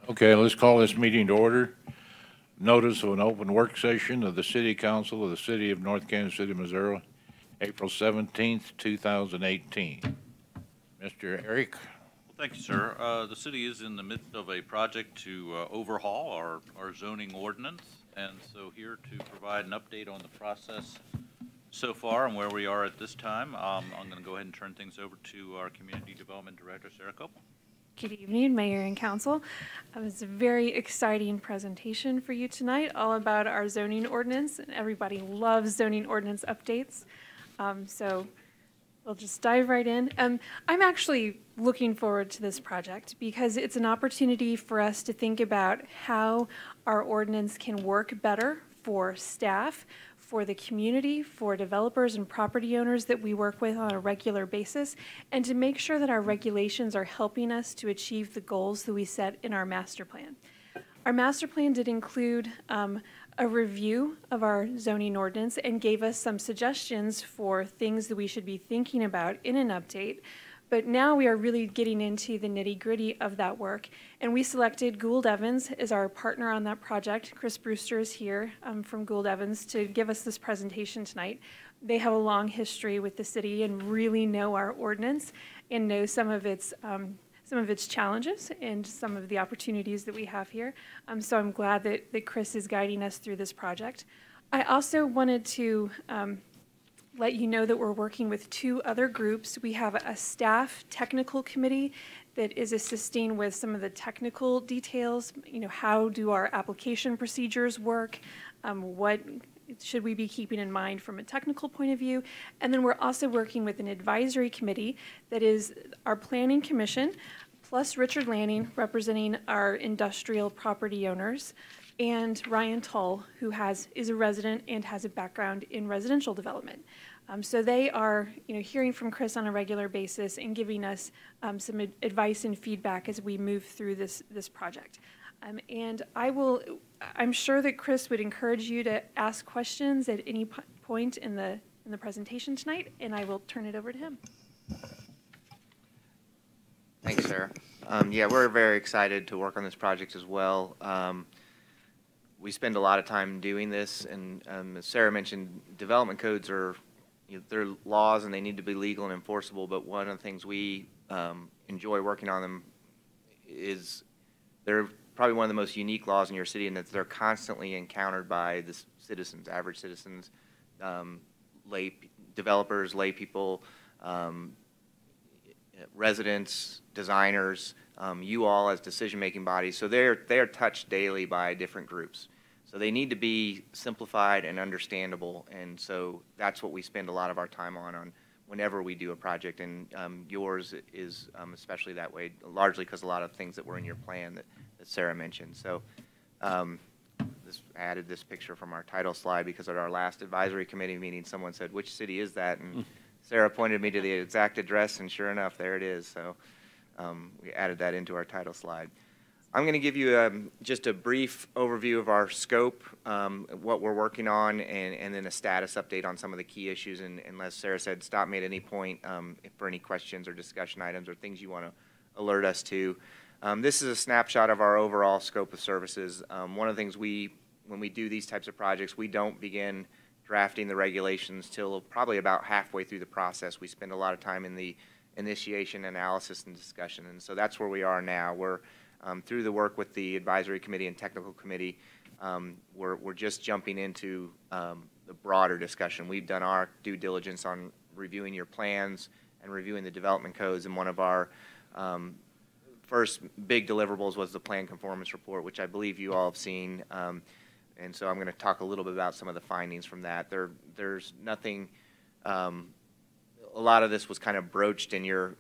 Okay, let's call this meeting to order. Notice of an open work session of the City Council of the City of North Kansas City, Missouri, April 17th, 2018. Mr. Eric? Well, thank you, sir. The city is in the midst of a project to overhaul our zoning ordinance, and so here to provide an update on the process so far and where we are at this time, I'm going to go ahead and turn things over to our Community Development Director, Sarah Cope. Good evening, Mayor and Council. It's a very exciting presentation for you tonight, all about our zoning ordinance. And everybody loves zoning ordinance updates. So we'll just dive right in. I'm actually looking forward to this project because it's an opportunity for us to think about how our ordinance can work better for staff, for the community, for developers and property owners that we work with on a regular basis, and to make sure that our regulations are helping us to achieve the goals that we set in our master plan. Our master plan did include a review of our zoning ordinance and gave us some suggestions for things that we should be thinking about in an update. But now we are really getting into the nitty-gritty of that work, and we selected Gould Evans as our partner on that project. Chris Brewster is here from Gould Evans to give us this presentation tonight. They have a long history with the city and really know our ordinance and know some of its challenges and some of the opportunities that we have here. So I'm glad that Chris is guiding us through this project. I also wanted to let you know that we're working with two other groups. We have a staff technical committee that is assisting with some of the technical details. You know, how do our application procedures work? What should we be keeping in mind from a technical point of view? And then we're also working with an advisory committee that is our planning commission, plus Richard Lanning representing our industrial property owners, and Ryan Tull, who is a resident and has a background in residential development. So they are, hearing from Chris on a regular basis and giving us some advice and feedback as we move through this project. And I'm sure that Chris would encourage you to ask questions at any point in the presentation tonight, and I will turn it over to him. Thanks, Sarah. Yeah, we're very excited to work on this project as well. We spend a lot of time doing this, and as Sarah mentioned, development codes are, they're laws and they need to be legal and enforceable, but one of the things we enjoy working on them is they're probably one of the most unique laws in your city, and that they're constantly encountered by the citizens, average citizens, developers, lay people, residents, designers, you all as decision-making bodies. So they're touched daily by different groups. So they need to be simplified and understandable, and so that's what we spend a lot of our time on whenever we do a project, and yours is especially that way, largely because a lot of things that were in your plan that Sarah mentioned. So added this picture from our title slide because at our last advisory committee meeting, someone said, "Which city is that?" And Sarah pointed me to the exact address, and sure enough, there it is. So we added that into our title slide. I'm going to give you just a brief overview of our scope, what we're working on, and then a status update on some of the key issues. And as Sarah said, stop me at any point for any questions or discussion items or things you want to alert us to. This is a snapshot of our overall scope of services. One of the things when we do these types of projects, we don't begin drafting the regulations till probably about halfway through the process. We spend a lot of time in the initiation, analysis, and discussion, and so that's where we are now. We're through the work with the advisory committee and technical committee, we're just jumping into the broader discussion. We've done our due diligence on reviewing your plans and reviewing the development codes, and one of our first big deliverables was the plan conformance report, which I believe you all have seen. And so I'm going to talk a little bit about some of the findings from that. There's nothing, a lot of this was kind of broached in your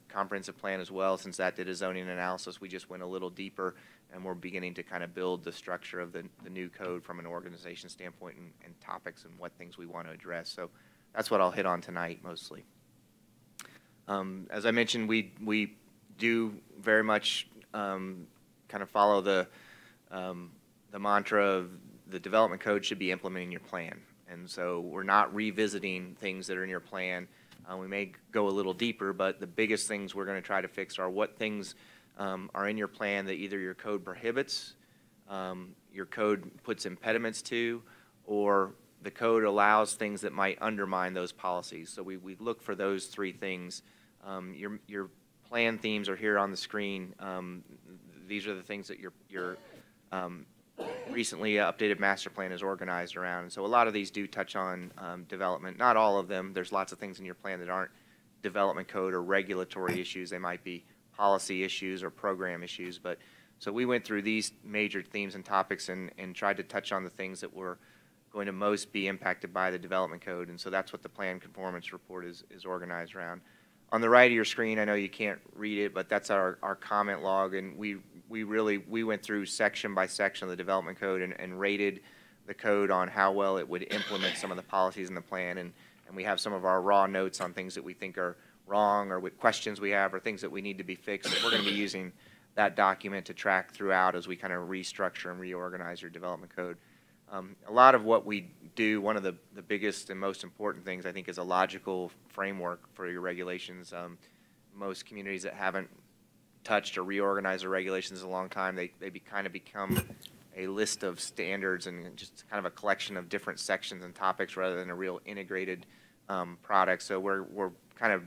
comprehensive plan as well. Since that did a zoning analysis, we just went a little deeper, and we're beginning to kind of build the structure of the new code from an organization standpoint and topics and what things we want to address. So that's what I'll hit on tonight mostly. As I mentioned, we do very much kind of follow the mantra of the development code should be implementing your plan. And so we're not revisiting things that are in your plan. We may go a little deeper, but the biggest things we're going to try to fix are what things are in your plan that either your code prohibits, your code puts impediments to, or the code allows things that might undermine those policies. So we look for those three things. Your plan themes are here on the screen. These are the things that your recently updated master plan is organized around. And so a lot of these do touch on development. Not all of them. There's lots of things in your plan that aren't development code or regulatory issues. They might be policy issues or program issues. But so we went through these major themes and topics and tried to touch on the things that were going to most be impacted by the development code. And so that's what the plan conformance report is organized around. On the right of your screen, I know you can't read it, but that's our comment log, and we went through section by section of the development code and rated the code on how well it would implement some of the policies in the plan, and we have some of our raw notes on things that we think are wrong or with questions we have or things that we need to be fixed. So we're going to be using that document to track throughout as we kind of restructure and reorganize your development code. A lot of what we do, one of the biggest and most important things, I think, is a logical framework for your regulations. Most communities that haven't touched or reorganized their regulations in a long time, they kind of become a list of standards and just kind of a collection of different sections and topics rather than a real integrated product. So we're kind of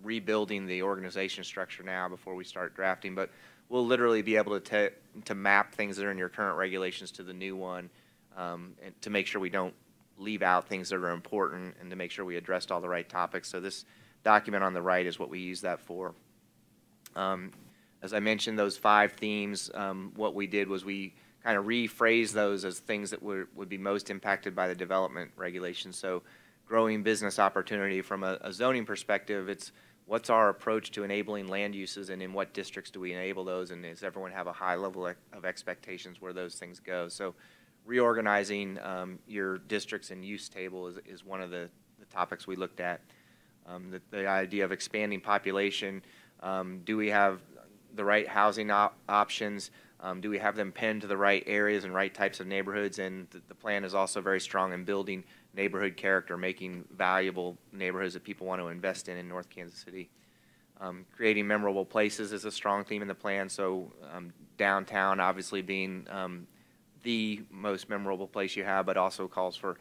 rebuilding the organization structure now before we start drafting, but we'll literally be able to map things that are in your current regulations to the new one, and to make sure we don't leave out things that are important and to make sure we addressed all the right topics. So this document on the right is what we use that for. As I mentioned, those 5 themes, what we did was we kind of rephrased those as things that would be most impacted by the development regulations. So growing business opportunity from a zoning perspective, it's what's our approach to enabling land uses and in what districts do we enable those, and does everyone have a high level of expectations where those things go. So reorganizing your districts and use table is one of the topics we looked at. The idea of expanding population, do we have the right housing options? Do we have them pinned to the right areas and right types of neighborhoods? And the plan is also very strong in building neighborhood character, making valuable neighborhoods that people want to invest in North Kansas City. Creating memorable places is a strong theme in the plan. So downtown obviously being the most memorable place you have, but also calls for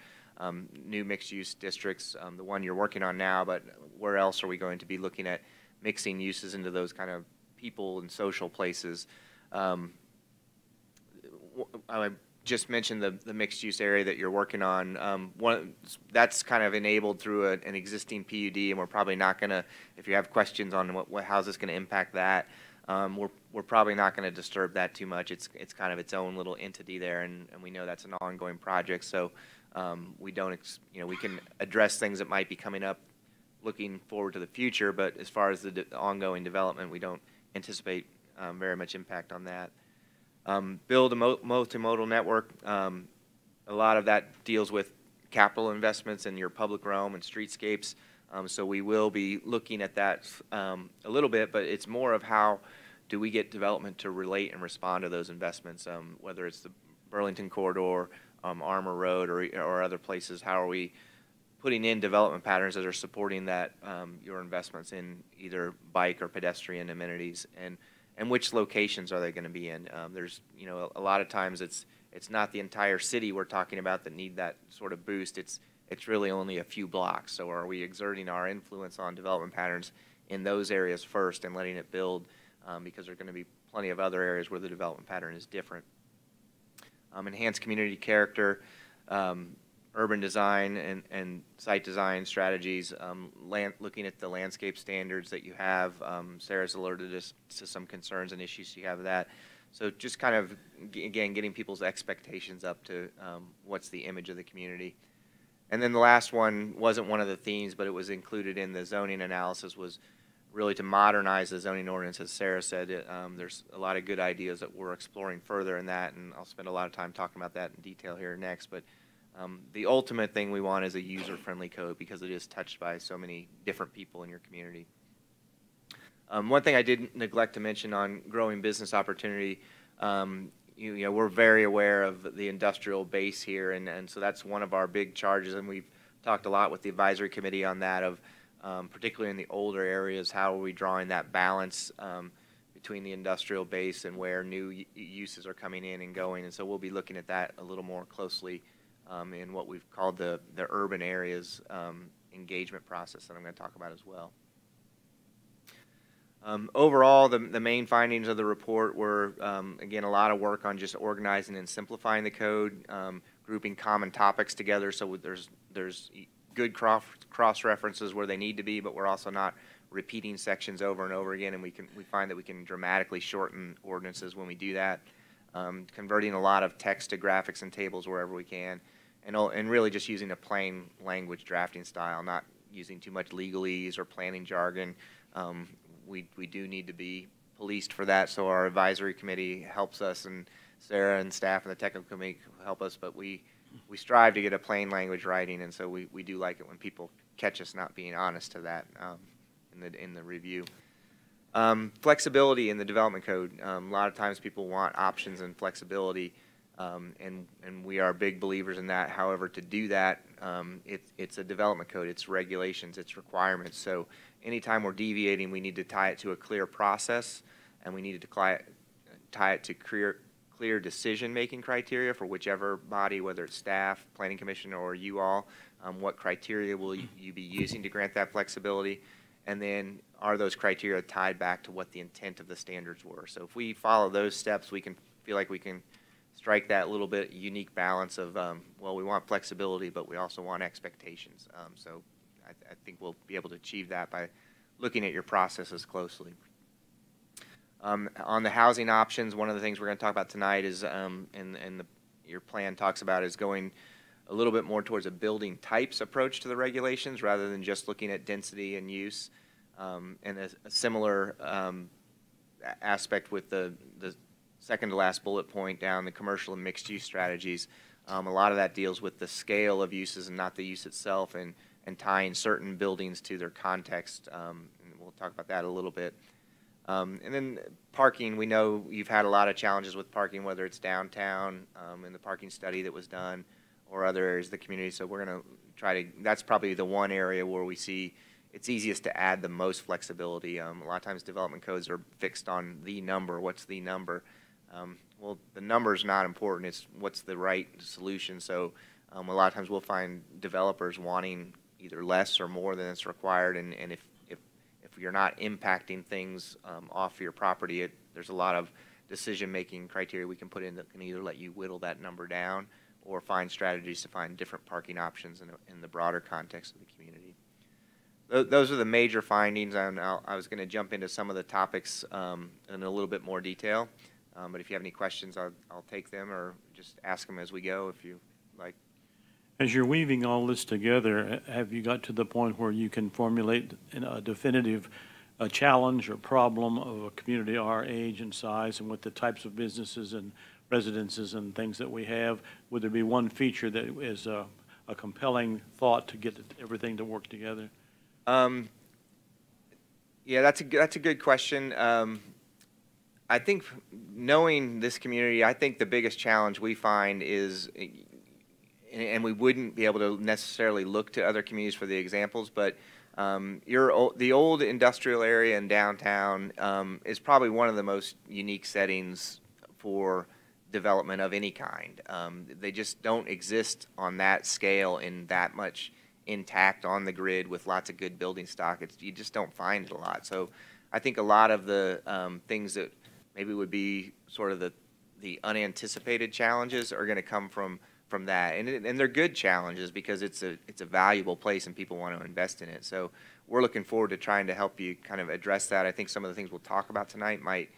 new mixed-use districts, the one you're working on now, but where else are we going to be looking at mixing uses into those kind of people and social places? I just mentioned the mixed-use area that you're working on. That's kind of enabled through an existing PUD, and we're probably not going to, if you have questions on how's this going to impact that, we're probably not going to disturb that too much. It's kind of its own little entity there, and we know that's an ongoing project. So we don't, we can address things that might be coming up looking forward to the future, but as far as the ongoing development, we don't anticipate very much impact on that. Build a multimodal network. A lot of that deals with capital investments in your public realm and streetscapes. So we will be looking at that a little bit, but it's more of how do we get development to relate and respond to those investments, whether it's the Burlington Corridor, Armour Road, or other places. How are we putting in development patterns that are supporting that your investments in either bike or pedestrian amenities, and which locations are they going to be in? There's a lot of times it's not the entire city we're talking about that need that sort of boost. It's really only a few blocks. So are we exerting our influence on development patterns in those areas first and letting it build, because there are going to be plenty of other areas where the development pattern is different. Enhance community character, urban design and site design strategies, looking at the landscape standards that you have. Sarah's alerted us to some concerns and issues you have with that. So just kind of, again, getting people's expectations up to what's the image of the community. And then the last one wasn't one of the themes, but it was included in the zoning analysis, was really to modernize the zoning ordinance. As Sarah said, there's a lot of good ideas that we're exploring further in that, and I'll spend a lot of time talking about that in detail here next. But the ultimate thing we want is a user-friendly code, because it is touched by so many different people in your community. One thing I did neglect to mention on growing business opportunity, we're very aware of the industrial base here, and so that's one of our big charges, and we've talked a lot with the advisory committee on that, of particularly in the older areas, how are we drawing that balance between the industrial base and where new uses are coming in and going. And so we'll be looking at that a little more closely in what we've called the urban areas engagement process that I'm going to talk about as well. Overall, the main findings of the report were, again, a lot of work on just organizing and simplifying the code, grouping common topics together so there's good cross references where they need to be, but we're also not repeating sections over and over again, and we find that we can dramatically shorten ordinances when we do that. Converting a lot of text to graphics and tables wherever we can, and really just using a plain language drafting style, not using too much legalese or planning jargon. We do need to be policed for that, so our advisory committee helps us, and Sarah and staff and the technical committee help us, but we strive to get a plain language writing, and so we do like it when people catch us not being honest to that in the review. Flexibility in the development code. A lot of times people want options and flexibility, and we are big believers in that. However, to do that, it's a development code, it's regulations, it's requirements. So anytime we're deviating, we need to tie it to a clear process, and we need to tie it to clear decision-making criteria for whichever body, whether it's staff, planning commission, or you all. What criteria will you be using to grant that flexibility? And then are those criteria tied back to what the intent of the standards were? So if we follow those steps, we can feel like we can strike that little bit unique balance of, well, we want flexibility, but we also want expectations. So I think we'll be able to achieve that by looking at your processes closely. On the housing options, one of the things we're going to talk about tonight is, your plan talks about, is going a little bit more towards a building types approach to the regulations rather than just looking at density and use. And a similar aspect with the second to last bullet point down, the commercial and mixed use strategies. A lot of that deals with the scale of uses and not the use itself, and tying certain buildings to their context. And we'll talk about that a little bit. And then parking, we know you've had a lot of challenges with parking, whether it's downtown in the parking study that was done, or other areas of the community. So we're going to try to, that's probably the one area where we see it's easiest to add the most flexibility. A lot of times development codes are fixed on the number. What's the number? Well, the number is not important. It's what's the right solution. So a lot of times we'll find developers wanting either less or more than is required, and if you're not impacting things off your property, there's a lot of decision-making criteria we can put in that can either let you whittle that number down or find strategies to find different parking options in the broader context of the community. Those are the major findings, and I was going to jump into some of the topics in a little bit more detail, but if you have any questions, I'll take them, or just ask them as we go if you like. As you're weaving all this together, have you got to the point where you can formulate a definitive challenge or problem of a community our age and size, and with the types of businesses and residences and things that we have? Would there be one feature that is a compelling thought to get everything to work together? Yeah, that's a good question. I think knowing this community, I think the biggest challenge we find is, and we wouldn't be able to necessarily look to other communities for the examples, but the old industrial area in downtown is probably one of the most unique settings for development of any kind. They just don't exist on that scale in that much intact on the grid with lots of good building stock. You just don't find it a lot. So I think a lot of the things that maybe would be sort of the unanticipated challenges are going to come from that, and they're good challenges because it's a valuable place and people want to invest in it. So we're looking forward to trying to help you kind of address that. I think some of the things we'll talk about tonight might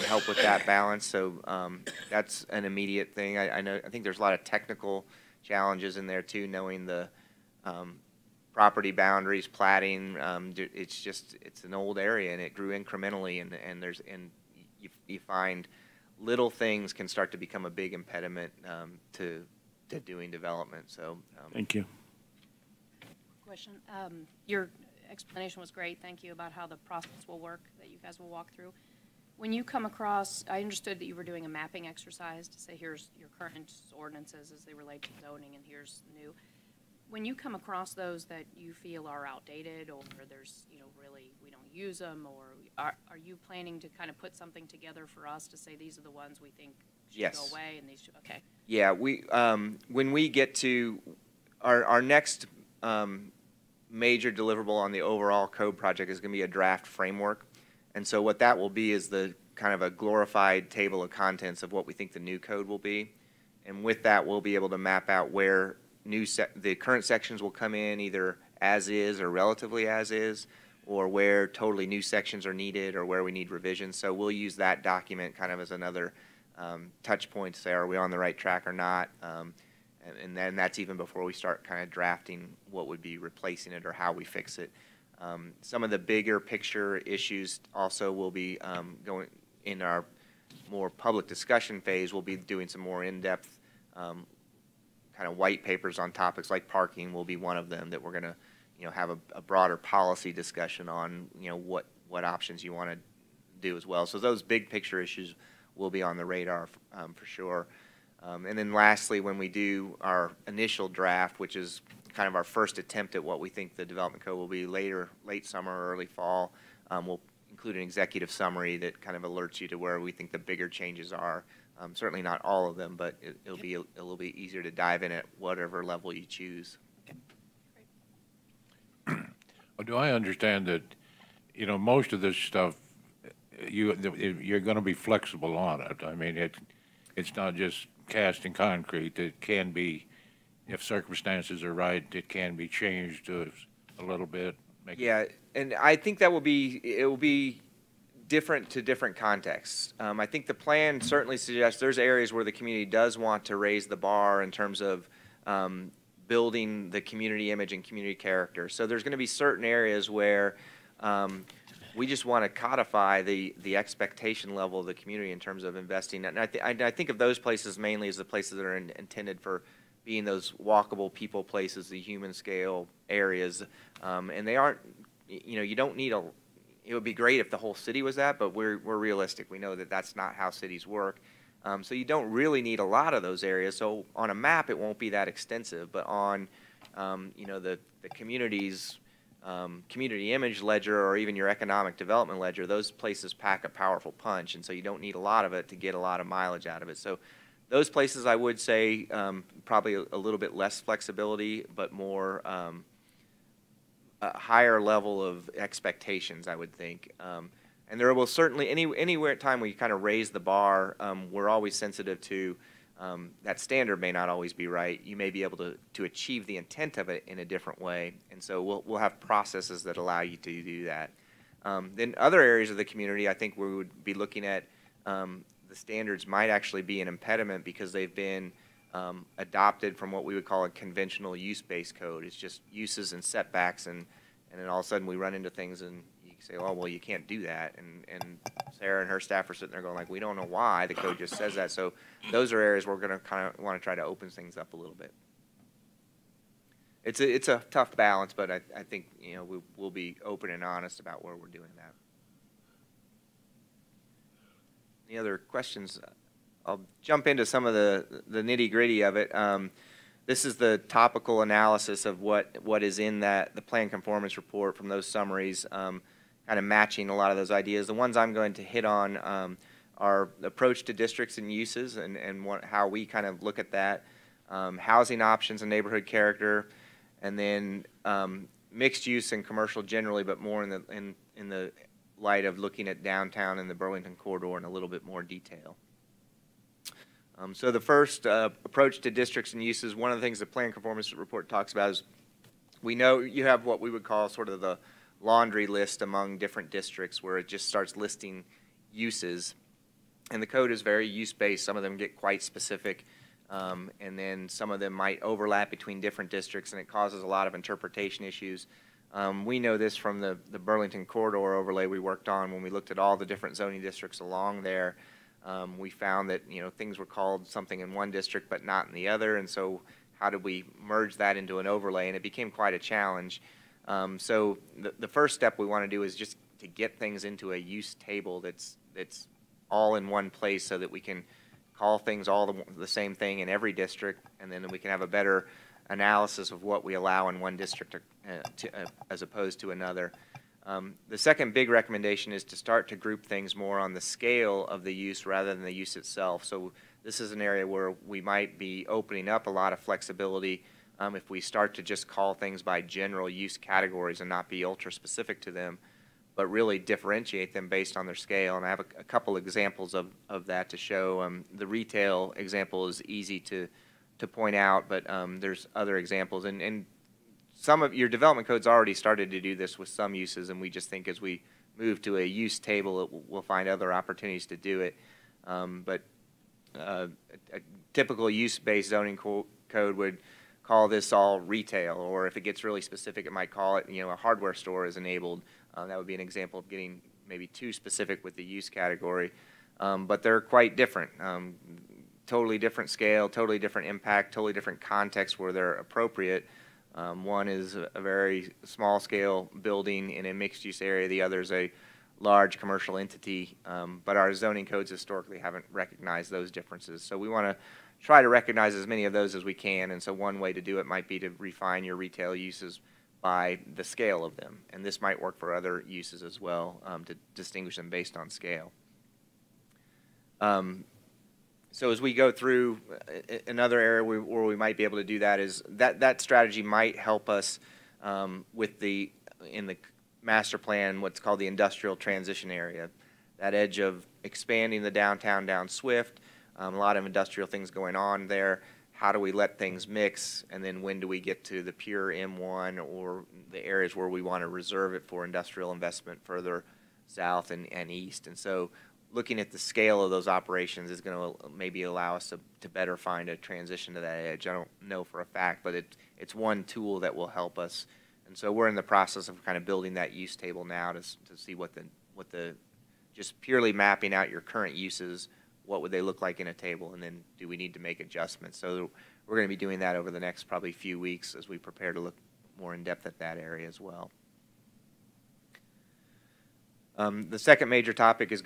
help with that balance. So that's an immediate thing. I think there's a lot of technical challenges in there too, knowing the property boundaries, platting. It's an old area and it grew incrementally, and you find little things can start to become a big impediment to doing development. So thank you. Question. Your explanation was great. Thank you about how the process will work that you guys will walk through. When you come across, I understood that you were doing a mapping exercise to say here's your current ordinances as they relate to zoning, and here's new. When you come across those that you feel are outdated, or there's really we don't use them, or are you planning to kind of put something together for us to say these are the ones we think should Yes. go away and these should, okay? Yeah, when we get to our next major deliverable on the overall code project is going to be a draft framework. And so what that will be is the kind of a glorified table of contents of what we think the new code will be. And with that, we'll be able to map out where the current sections will come in either as is or relatively as is, or where totally new sections are needed or where we need revisions. So we'll use that document kind of as another touch point to say, are we on the right track or not? And then that's even before we start kind of drafting what would be replacing it or how we fix it. Some of the bigger picture issues also will be going in our more public discussion phase. We'll be doing some more in-depth kind of white papers on topics like parking will be one of them that we're going to have a broader policy discussion on what options you want to do as well. So those big picture issues will be on the radar for sure. And then lastly, when we do our initial draft, which is kind of our first attempt at what we think the development code will be late summer or early fall, we'll include an executive summary that kind of alerts you to where we think the bigger changes are. Certainly not all of them, but it'll be a little bit easier to dive in at whatever level you choose. Well, do I understand that, most of this stuff, you're going to be flexible on it? I mean, it's not just cast in concrete. It can be, if circumstances are right, it can be changed a little bit. Yeah, and I think it will be different to different contexts. I think the plan certainly suggests there's areas where the community does want to raise the bar in terms of building the community image and community character. So there's going to be certain areas where we just want to codify the expectation level of the community in terms of investing. And I think of those places mainly as the places that are intended for being those walkable people places, the human scale areas. And they aren't, you don't need it would be great if the whole city was that, but we're realistic. We know that that's not how cities work. So you don't really need a lot of those areas. So on a map, it won't be that extensive, but on, the community's community image ledger or even your economic development ledger, those places pack a powerful punch, and so you don't need a lot of it to get a lot of mileage out of it. So those places, I would say, probably a little bit less flexibility, but more a higher level of expectations, I would think. And there will certainly, anywhere at time where you kind of raise the bar, we're always sensitive to that standard may not always be right. You may be able to achieve the intent of it in a different way, and so we'll have processes that allow you to do that. Then other areas of the community, I think we would be looking at the standards might actually be an impediment because they've been adopted from what we would call a conventional use-based code. It's just uses and setbacks, and then all of a sudden we run into things and you say, oh, well, you can't do that. And Sarah and her staff are sitting there going like, we don't know why, the code just says that. So those are areas we're going to kind of want to try to open things up a little bit. It's a tough balance, but I think we'll be open and honest about where we're doing that. Any other questions? I'll jump into some of the nitty-gritty of it. This is the topical analysis of what is in the plan conformance report from those summaries, kind of matching a lot of those ideas. The ones I'm going to hit on are approach to districts and uses and how we kind of look at that, housing options and neighborhood character, and then mixed use and commercial generally, but more in the light of looking at downtown and the Burlington corridor in a little bit more detail. So the first approach to districts and uses, one of the things the plan conformance report talks about is we know you have what we would call sort of the laundry list among different districts where it just starts listing uses. And the code is very use-based. Some of them get quite specific, and then some of them might overlap between different districts, and it causes a lot of interpretation issues. We know this from the Burlington corridor overlay we worked on when we looked at all the different zoning districts along there. We found that things were called something in one district but not in the other, and so how did we merge that into an overlay? And it became quite a challenge. So the first step we want to do is just to get things into a use table that's all in one place so that we can call things all the same thing in every district, and then we can have a better analysis of what we allow in one district as opposed to another. The second big recommendation is to start to group things more on the scale of the use rather than the use itself. So this is an area where we might be opening up a lot of flexibility if we start to just call things by general use categories and not be ultra specific to them, but really differentiate them based on their scale. And I have a couple examples of that to show. The retail example is easy to point out, but there's other examples. And some of your development codes already started to do this with some uses, and we just think as we move to a use table, we'll find other opportunities to do it. But a typical use-based zoning code would call this all retail, or if it gets really specific, it might call it, a hardware store is enabled. That would be an example of getting maybe too specific with the use category. But they're quite different. Totally different scale, totally different impact, totally different context where they're appropriate. One is a very small scale building in a mixed use area, the other is a large commercial entity, but our zoning codes historically haven't recognized those differences. So we want to try to recognize as many of those as we can, and so one way to do it might be to refine your retail uses by the scale of them, and this might work for other uses as well, to distinguish them based on scale. So as we go through, another area where we might be able to do that is that strategy might help us with in the master plan, what's called the industrial transition area, that edge of expanding the downtown down Swift, a lot of industrial things going on there. How do we let things mix, and then when do we get to the pure M1 or the areas where we want to reserve it for industrial investment further south and east? And so looking at the scale of those operations is going to maybe allow us to better find a transition to that edge. I don't know for a fact, but it's one tool that will help us. And so we're in the process of kind of building that use table now to see what the just purely mapping out your current uses, what would they look like in a table, and then do we need to make adjustments? So we're going to be doing that over the next probably few weeks as we prepare to look more in depth at that area as well. The second major topic is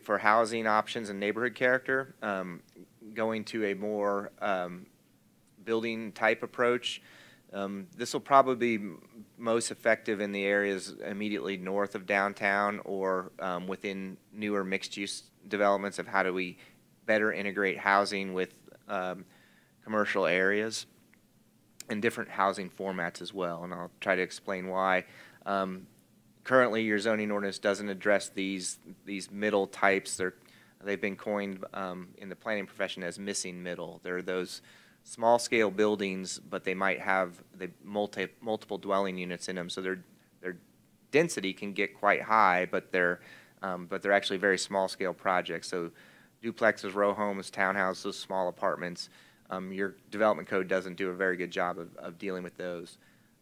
for housing options and neighborhood character, going to a more building type approach. This will probably be most effective in the areas immediately north of downtown or within newer mixed-use developments of how do we better integrate housing with commercial areas and different housing formats as well, and I'll try to explain why. Currently, your zoning ordinance doesn't address these middle types. They've been coined in the planning profession as missing middle. They're those small-scale buildings, but they might have multiple dwelling units in them, so their density can get quite high, but they're actually very small-scale projects. So duplexes, row homes, townhouses, small apartments. Your development code doesn't do a very good job of dealing with those.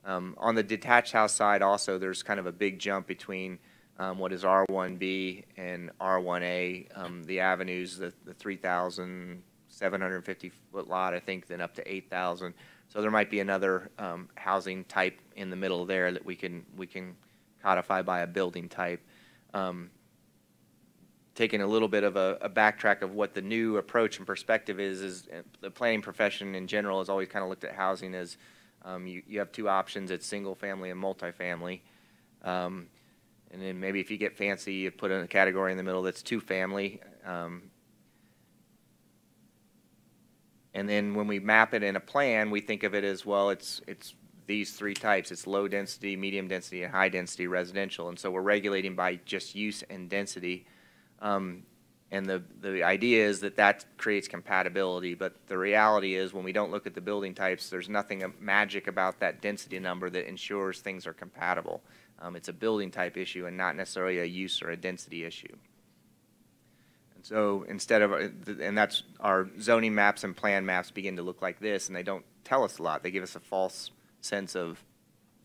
On the detached house side also, there's kind of a big jump between what is R1B and R1A. The avenues, the 3,750-foot lot, I think, then up to 8,000. So there might be another housing type in the middle there that we can codify by a building type. Taking a little bit of a backtrack of what the new approach and perspective is the planning profession in general has always kind of looked at housing as you have two options. It's single family and multifamily. And then maybe if you get fancy, you put in a category in the middle that's two family. And then when we map it in a plan, we think of it as, well, it's these three types. It's low density, medium density, and high density residential. And so we're regulating by just use and density. And the idea is that creates compatibility, but the reality is when we don't look at the building types, there's nothing magic about that density number that ensures things are compatible. It's a building type issue and not necessarily a use or a density issue. And so and that's our zoning maps and plan maps begin to look like this, and they don't tell us a lot. They give us a false sense of,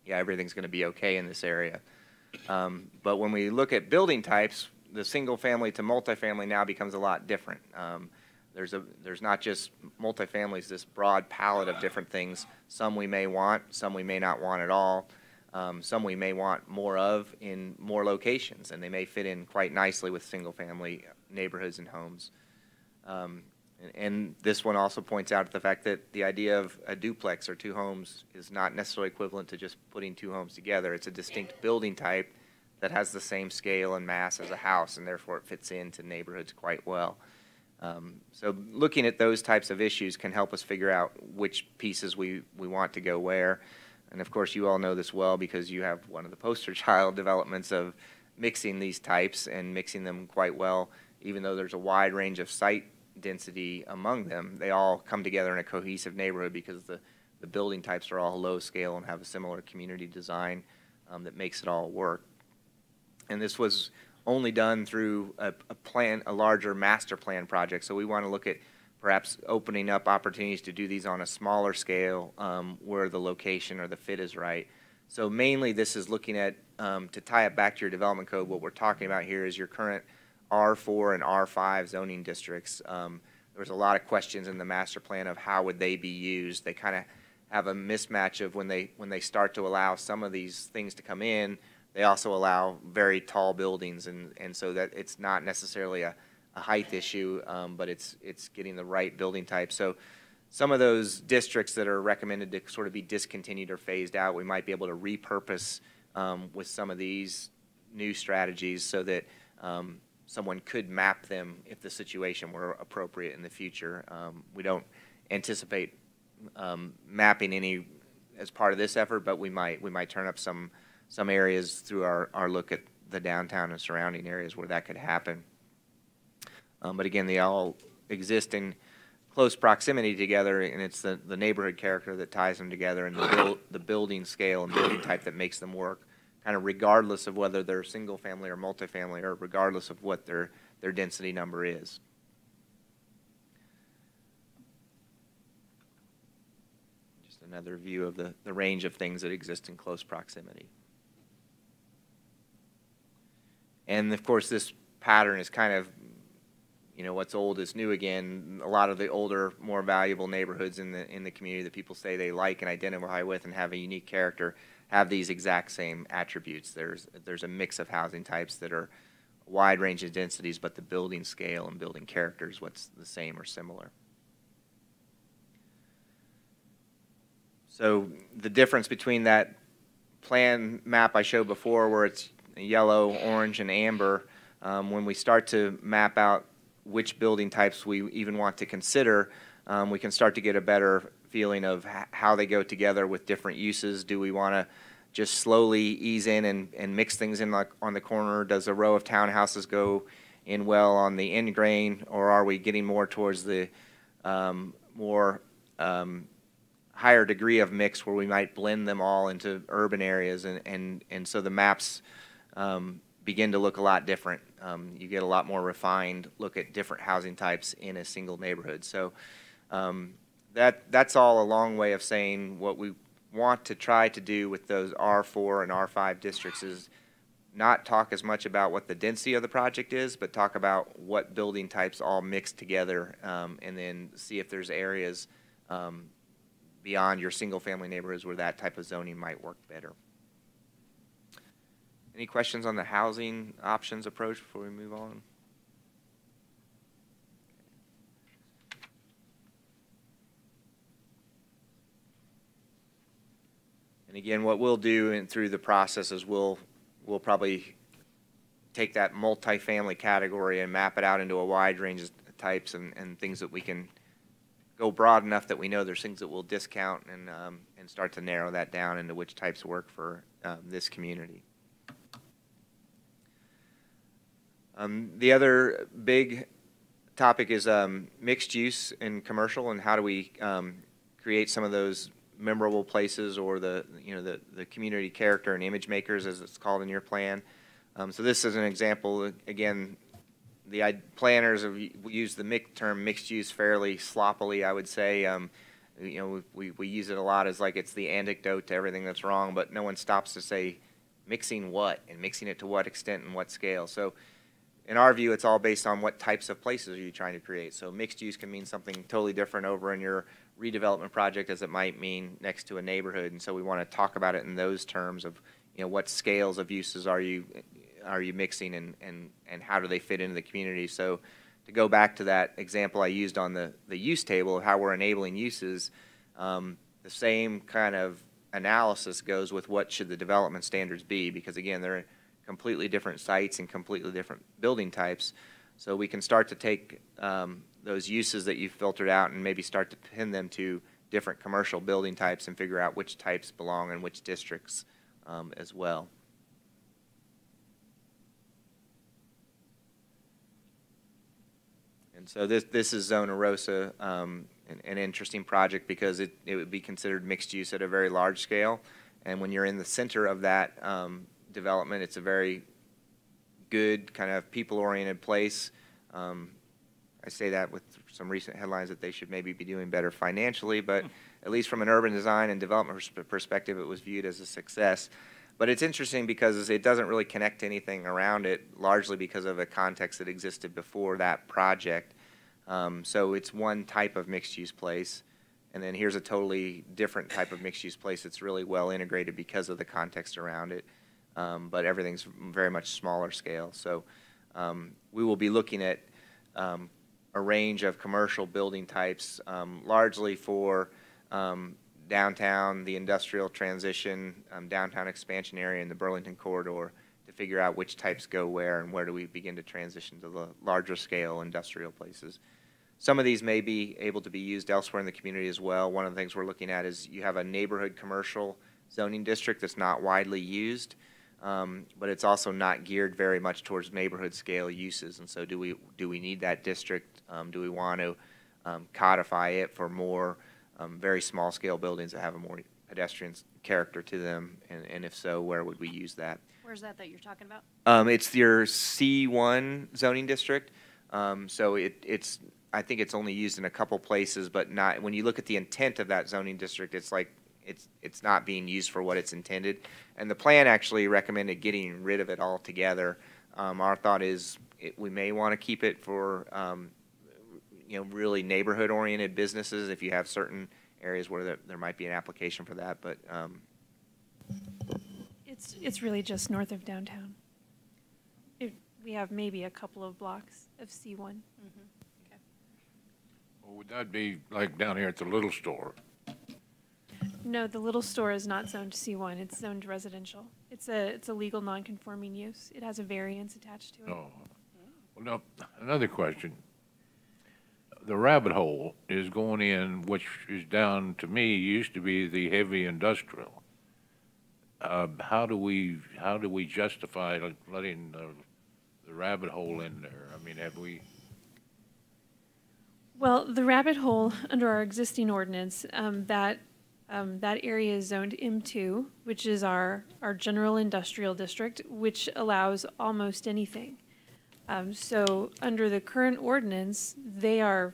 yeah, everything's going to be okay in this area. But when we look at building types, the single family to multifamily now becomes a lot different. There's not just multifamilies, this broad palette of different things. Some we may want, some we may not want at all. Some we may want more of in more locations, and they may fit in quite nicely with single family neighborhoods and homes. And this one also points out the fact that the idea of a duplex or two homes is not necessarily equivalent to just putting two homes together. It's a distinct building type that has the same scale and mass as a house, and therefore it fits into neighborhoods quite well. So looking at those types of issues can help us figure out which pieces we want to go where. And of course, you all know this well because you have one of the poster child developments of mixing these types and mixing them quite well. Even though there's a wide range of site density among them, they all come together in a cohesive neighborhood because the building types are all low scale and have a similar community design that makes it all work. And this was only done through a larger master plan project. So we want to look at perhaps opening up opportunities to do these on a smaller scale where the location or the fit is right. So mainly this is looking at, to tie it back to your development code, what we're talking about here is your current R4 and R5 zoning districts. There was a lot of questions in the master plan of how would they be used. They kind of have a mismatch of when they start to allow some of these things to come in, they also allow very tall buildings, and so that it's not necessarily a height issue, but it's getting the right building type. So some of those districts that are recommended to sort of be discontinued or phased out, we might be able to repurpose with some of these new strategies so that someone could map them if the situation were appropriate in the future. We don't anticipate mapping any as part of this effort, but we might turn up some areas through our look at the downtown and surrounding areas where that could happen. But again, they all exist in close proximity together, and it's the neighborhood character that ties them together, and the building scale and building type that makes them work, kind of regardless of whether they're single family or multifamily, or regardless of what their density number is. Just another view of the range of things that exist in close proximity. And of course, this pattern is kind of, you know, what's old is new again. A lot of the older, more valuable neighborhoods in the community that people say they like and identify with and have a unique character have these exact same attributes. There's a mix of housing types that are a wide range of densities, but the building scale and building character is what's the same or similar. So the difference between that plan map I showed before, where it's yellow, orange, and amber, when we start to map out which building types we even want to consider, we can start to get a better feeling of how they go together with different uses. Do we want to just slowly ease in and mix things in, like on the corner? Does a row of townhouses go in well on the end grain, or are we getting more towards the higher degree of mix where we might blend them all into urban areas, and so the maps begin to look a lot different. You get a lot more refined look at different housing types in a single neighborhood. So that's all a long way of saying what we want to try to do with those R4 and R5 districts is not talk as much about what the density of the project is, but talk about what building types all mix together, and then see if there's areas beyond your single-family neighborhoods where that type of zoning might work better. Any questions on the housing options approach before we move on? And again, what we'll do through the process is we'll probably take that multifamily category and map it out into a wide range of types and things that we can go broad enough that we know there's things that we'll discount and start to narrow that down into which types work for this community. The other big topic is mixed use and commercial, and how do we create some of those memorable places, or the community character and image makers, as it's called in your plan. So this is an example. Again, the planners have used the term mixed use fairly sloppily, I would say. We use it a lot as like it's the antidote to everything that's wrong, but no one stops to say mixing what, and mixing it to what extent and what scale. So in our view, it's all based on what types of places are you trying to create. So mixed use can mean something totally different over in your redevelopment project as it might mean next to a neighborhood. And so we want to talk about it in those terms of, what scales of uses are you mixing, and how do they fit into the community. So to go back to that example I used on the use table of how we're enabling uses, the same kind of analysis goes with what should the development standards be, because again, they're completely different sites and completely different building types. So we can start to take those uses that you've filtered out and maybe start to pin them to different commercial building types and figure out which types belong in which districts as well. And so this is Zona Rosa, an interesting project because it would be considered mixed use at a very large scale. And when you're in the center of that development, it's a very good kind of people-oriented place. I say that with some recent headlines that they should maybe be doing better financially, but at least from an urban design and development perspective, it was viewed as a success. But it's interesting because it doesn't really connect to anything around it, largely because of a context that existed before that project. So it's one type of mixed-use place, and then here's a totally different type of mixed-use place that's really well integrated because of the context around it. But everything's very much smaller scale. So we will be looking at a range of commercial building types, largely for downtown, the industrial transition, downtown expansion area, and the Burlington corridor to figure out which types go where and where do we begin to transition to the larger scale industrial places. Some of these may be able to be used elsewhere in the community as well. One of the things we're looking at is you have a neighborhood commercial zoning district that's not widely used, but it's also not geared very much towards neighborhood scale uses. And so do we need that district? Do we want to codify it for more very small scale buildings that have a more pedestrian character to them? And if so, where would we use that? Where's that you're talking about? It's your C1 zoning district. So I think it's only used in a couple places, but not, when you look at the intent of that zoning district, it's like it's not being used for what it's intended. And the plan actually recommended getting rid of it altogether. Our thought is we may want to keep it for really neighborhood-oriented businesses if you have certain areas where there might be an application for that. But It's really just north of downtown. We have maybe a couple of blocks of C1. Okay. Well, would that be like down here at the little store? No, the little store is not zoned C1. It's zoned residential. It's a legal non-conforming use. It has a variance attached to it. Oh. Well, now, another question. The rabbit hole is going in, which is down to me, used to be the heavy industrial. How do we justify letting the rabbit hole in there? I mean, have we? Well, the rabbit hole under our existing ordinance, that area is zoned M2, which is our general industrial district, which allows almost anything. So under the current ordinance, they are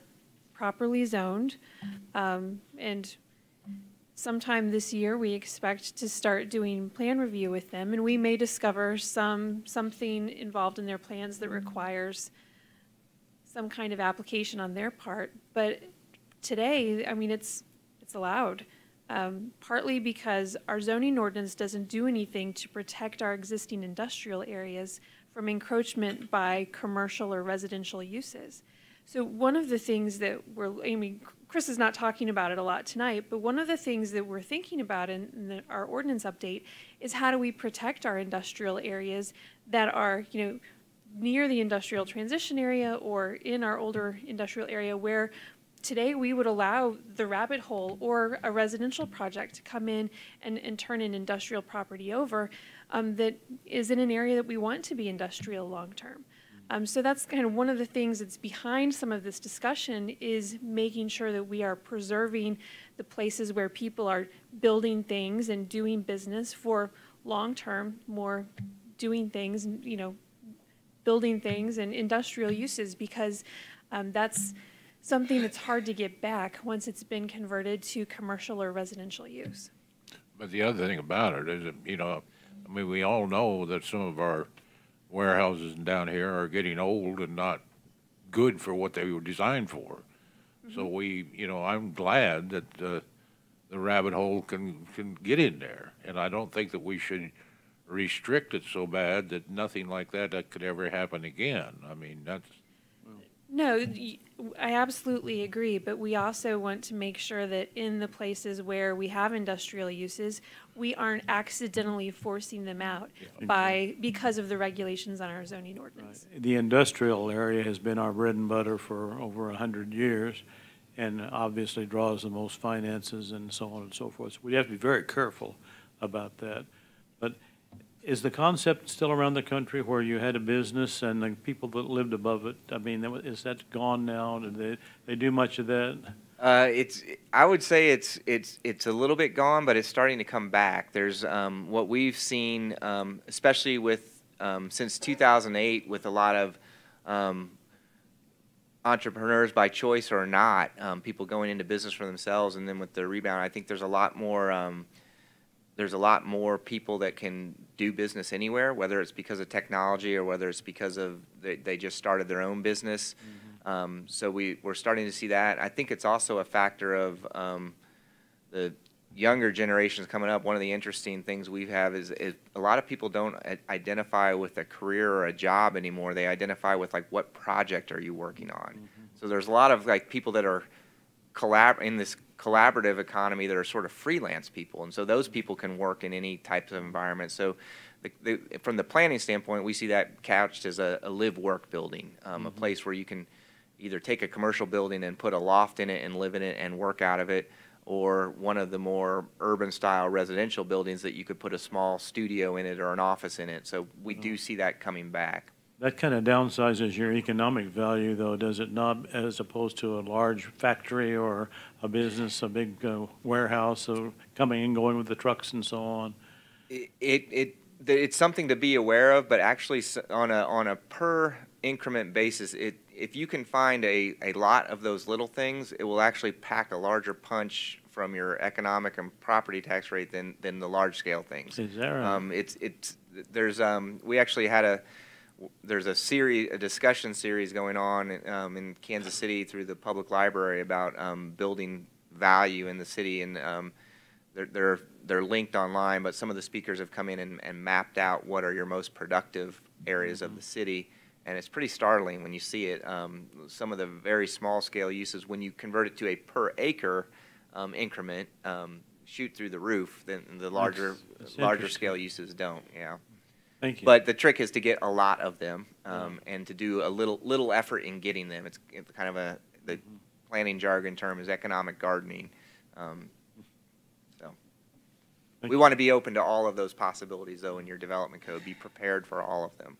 properly zoned, and sometime this year we expect to start doing plan review with them, and we may discover something involved in their plans that requires some kind of application on their part. But today, I mean, it's allowed. Partly because our zoning ordinance doesn't do anything to protect our existing industrial areas from encroachment by commercial or residential uses. So one of the things that Chris is not talking about it a lot tonight, but one of the things that we're thinking about in our ordinance update is how do we protect our industrial areas that are, near the industrial transition area or in our older industrial area where today we would allow the rabbit hole or a residential project to come in and turn an industrial property over that is in an area that we want to be industrial long-term. So that's kind of one of the things that's behind some of this discussion is making sure that we are preserving the places where people are building things and doing business for long-term, more doing things, building things and industrial uses, because that's something that's hard to get back once it's been converted to commercial or residential use. But the other thing about it is, we all know that some of our warehouses down here are getting old and not good for what they were designed for. Mm-hmm. So I'm glad that the rabbit hole can get in there, and I don't think that we should restrict it so bad that nothing like that could ever happen again. I mean, that's. No, I absolutely agree, but we also want to make sure that in the places where we have industrial uses, we aren't accidentally forcing them out because of the regulations on our zoning ordinance. The industrial area has been our bread and butter for over 100 years, and obviously draws the most finances and so on and so forth. So we have to be very careful about that. But is the concept still around the country where you had a business and the people that lived above it, I mean, is that gone now? Did they do much of that? I would say it's a little bit gone, but it's starting to come back. There's what we've seen, especially with since 2008, with a lot of entrepreneurs by choice or not, people going into business for themselves, and then with the rebound, I think there's a lot more people that can do business anywhere, whether it's because of technology or whether it's because of they just started their own business. So we're starting to see that. I think it's also a factor of the younger generations coming up. One of the interesting things we have is a lot of people don't identify with a career or a job anymore. They identify with, like, what project are you working on? So there's a lot of, like, people that are in this collaborative economy that are sort of freelance people, and so those people can work in any type of environment. So from the planning standpoint, we see that couched as a live-work building, a place where you can either take a commercial building and put a loft in it and live in it and work out of it, or one of the more urban-style residential buildings that you could put a small studio in it or an office in it. So we do see that coming back. That kind of downsizes your economic value, though, does it not, as opposed to a large factory or a business, a big warehouse coming and going with the trucks and so on? It's something to be aware of, but actually on a per increment basis, if you can find a lot of those little things, it will actually pack a larger punch from your economic and property tax rate than the large scale things. Is that right? We actually had there's a discussion series going on in Kansas City through the public library about building value in the city, and they're linked online, but some of the speakers have come in and mapped out what are your most productive areas of the city, and it's pretty startling when you see it. Some of the very small scale uses, when you convert it to a per acre increment, shoot through the roof. Then the larger scale uses don't. Yeah. Thank you. But the trick is to get a lot of them, and to do a little effort in getting them. It's kind of the planning jargon term is economic gardening. So we want to be open to all of those possibilities, though, in your development code. Be prepared for all of them.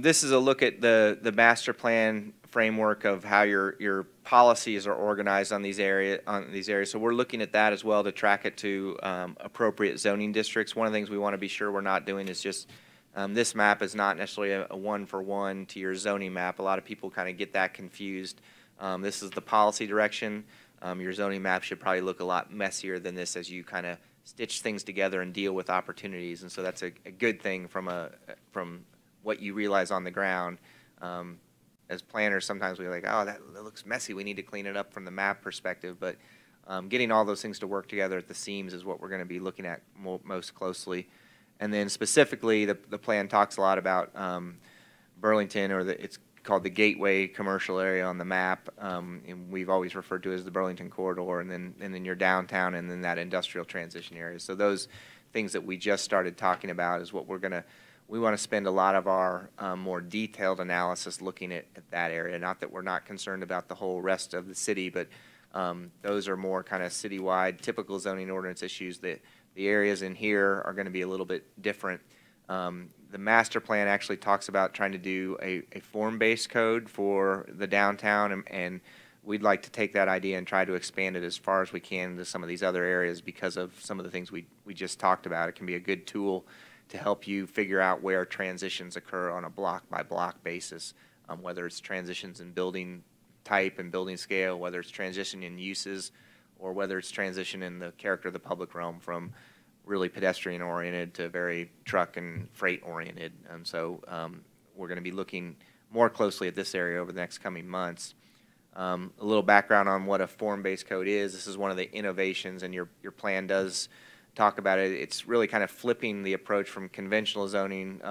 This is a look at the master plan framework of how your policies are organized on these areas. So we're looking at that as well to track it to appropriate zoning districts. One of the things we want to be sure we're not doing is just this map is not necessarily a one-for-one to your zoning map. A lot of people kind of get that confused. This is the policy direction. Your zoning map should probably look a lot messier than this as you kind of stitch things together and deal with opportunities. And so that's a good thing from what you realize on the ground. As planners, sometimes we're like, oh, that looks messy. We need to clean it up from the map perspective. But getting all those things to work together at the seams is what we're going to be looking at most closely. And then specifically, the plan talks a lot about Burlington, or it's called the Gateway Commercial Area on the map. And we've always referred to it as the Burlington Corridor, and then your downtown, and then that industrial transition area. So those things that we just started talking about is what we want to spend a lot of our more detailed analysis looking at that area. Not that we're not concerned about the whole rest of the city, but those are more kind of citywide, typical zoning ordinance issues. That the areas in here are going to be a little bit different. The master plan actually talks about trying to do a form-based code for the downtown, and we'd like to take that idea and try to expand it as far as we can into some of these other areas because of some of the things we just talked about. It can be a good tool to help you figure out where transitions occur on a block-by-block basis, whether it's transitions in building type and building scale, whether it's transition in uses, or whether it's transition in the character of the public realm from really pedestrian-oriented to very truck and freight-oriented. And so we're going to be looking more closely at this area over the next coming months. A little background on what a form-based code is. This is one of the innovations, and your plan does talk about it, it's really kind of flipping the approach from conventional zoning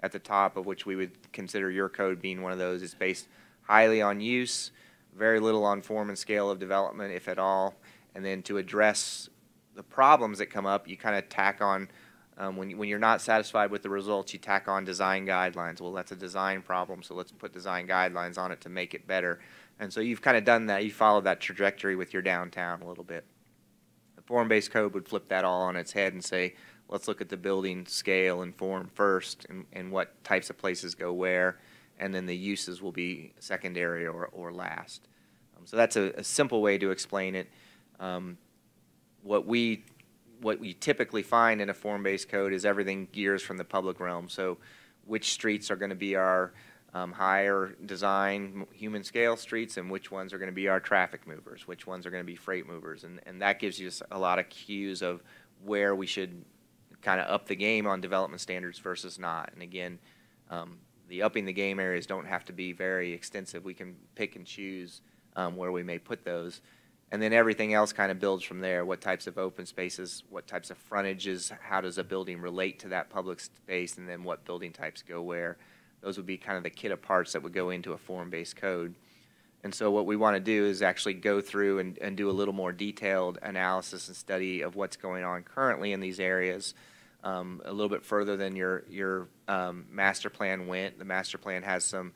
at the top, of which we would consider your code being one of those. It's based highly on use, very little on form and scale of development, if at all. And then to address the problems that come up, you kind of tack on, when you're not satisfied with the results, you tack on design guidelines. Well, that's a design problem, so let's put design guidelines on it to make it better. And so you've kind of done that. You followed that trajectory with your downtown a little bit. The form-based code would flip that all on its head and say, let's look at the building scale and form first, and what types of places go where, and then the uses will be secondary or last. So that's a simple way to explain it. What we typically find in a form-based code is everything gears from the public realm. So which streets are going to be our higher design human scale streets, and which ones are going to be our traffic movers, which ones are going to be freight movers, and that gives you a lot of cues of where we should kind of up the game on development standards versus not. And again, the upping the game areas don't have to be very extensive. We can pick and choose where we may put those. And then everything else kind of builds from there. What types of open spaces, what types of frontages, how does a building relate to that public space, and then what building types go where. Those would be kind of the kit of parts that would go into a form-based code. And so what we want to do is actually go through and do a little more detailed analysis and study of what's going on currently in these areas, a little bit further than your master plan went. The master plan has some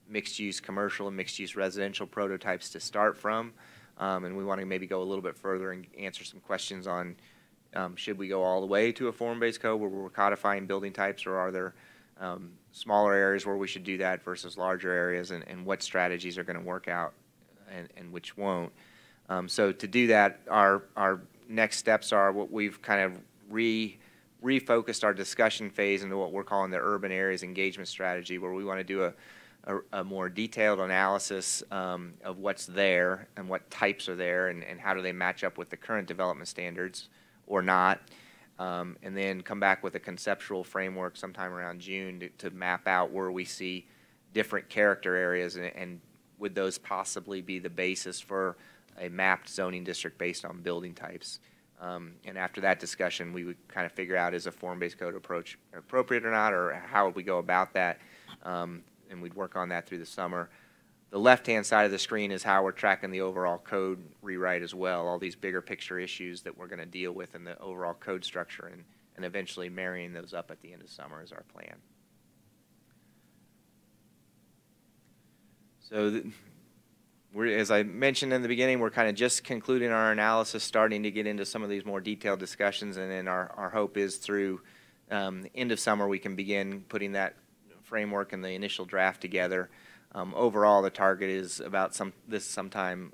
mixed-use commercial and mixed-use residential prototypes to start from. And we want to maybe go a little bit further and answer some questions on should we go all the way to a form-based code where we're codifying building types, or are there smaller areas where we should do that versus larger areas, and what strategies are going to work out and which won't. So to do that, our next steps are what we've kind of refocused our discussion phase into what we're calling the urban areas engagement strategy, where we want to do a more detailed analysis of what's there and what types are there, and how do they match up with the current development standards or not. And then come back with a conceptual framework sometime around June to map out where we see different character areas, and would those possibly be the basis for a mapped zoning district based on building types. And after that discussion, we would kind of figure out, is a form-based code approach appropriate or not, or how would we go about that, and we'd work on that through the summer. The left-hand side of the screen is how we're tracking the overall code rewrite as well, all these bigger picture issues that we're going to deal with in the overall code structure, and eventually marrying those up at the end of summer is our plan. So as I mentioned in the beginning, we're kind of just concluding our analysis, starting to get into some of these more detailed discussions, and then our hope is through the end of summer we can begin putting that framework and the initial draft together. Overall, the target is about sometime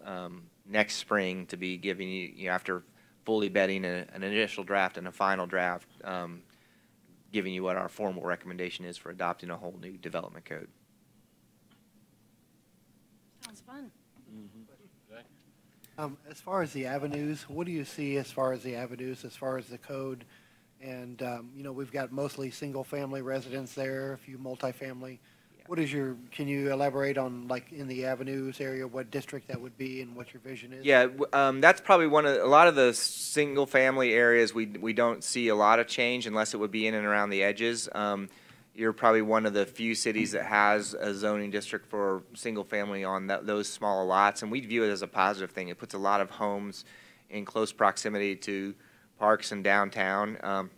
next spring to be giving you after fully vetting an initial draft and a final draft, giving you what our formal recommendation is for adopting a whole new development code. Sounds fun. As far as the avenues, what do you see as far as the avenues, as far as the code? And, you know, we've got mostly single-family residents there, a few multifamily. Yeah. What is can you elaborate on, like, in the avenues area, what district that would be and what your vision is? Yeah, that's probably a lot of the single-family areas we don't see a lot of change unless it would be in and around the edges. You're probably one of the few cities that has a zoning district for single-family on those small lots, and we view it as a positive thing. It puts a lot of homes in close proximity to parks and downtown.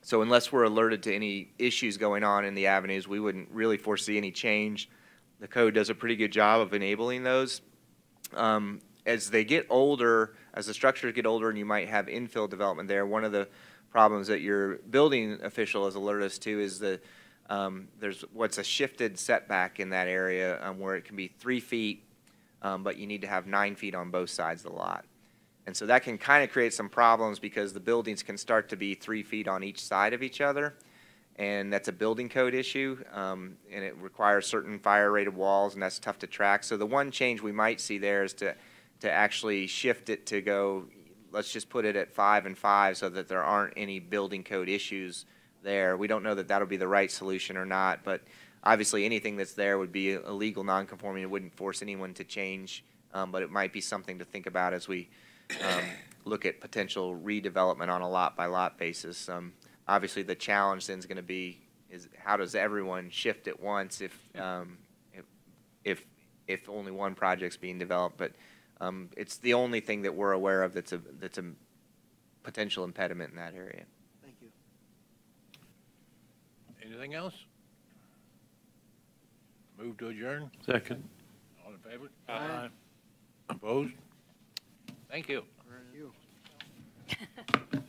So unless we're alerted to any issues going on in the avenues, we wouldn't really foresee any change. The code does a pretty good job of enabling those. As they get older, as the structures get older and you might have infill development there, one of the problems that your building official has alerted us to is there's what's a shifted setback in that area where it can be 3 feet, but you need to have 9 feet on both sides of the lot. And so that can kind of create some problems because the buildings can start to be 3 feet on each side of each other, and that's a building code issue, and it requires certain fire rated walls, and that's tough to track. So the one change we might see there is to actually shift it to go, let's just put it at 5 and 5 so that there aren't any building code issues there. We don't know that that'll be the right solution or not, but obviously anything that's there would be illegal nonconforming. It wouldn't force anyone to change, but it might be something to think about as we look at potential redevelopment on a lot-by-lot basis. Obviously, the challenge then is going to be is how does everyone shift at once if only one project's being developed. But it's the only thing that we're aware of that's a potential impediment in that area. Thank you. Anything else? Move to adjourn? Second. All in favor? Aye. Opposed? Thank you. Thank you.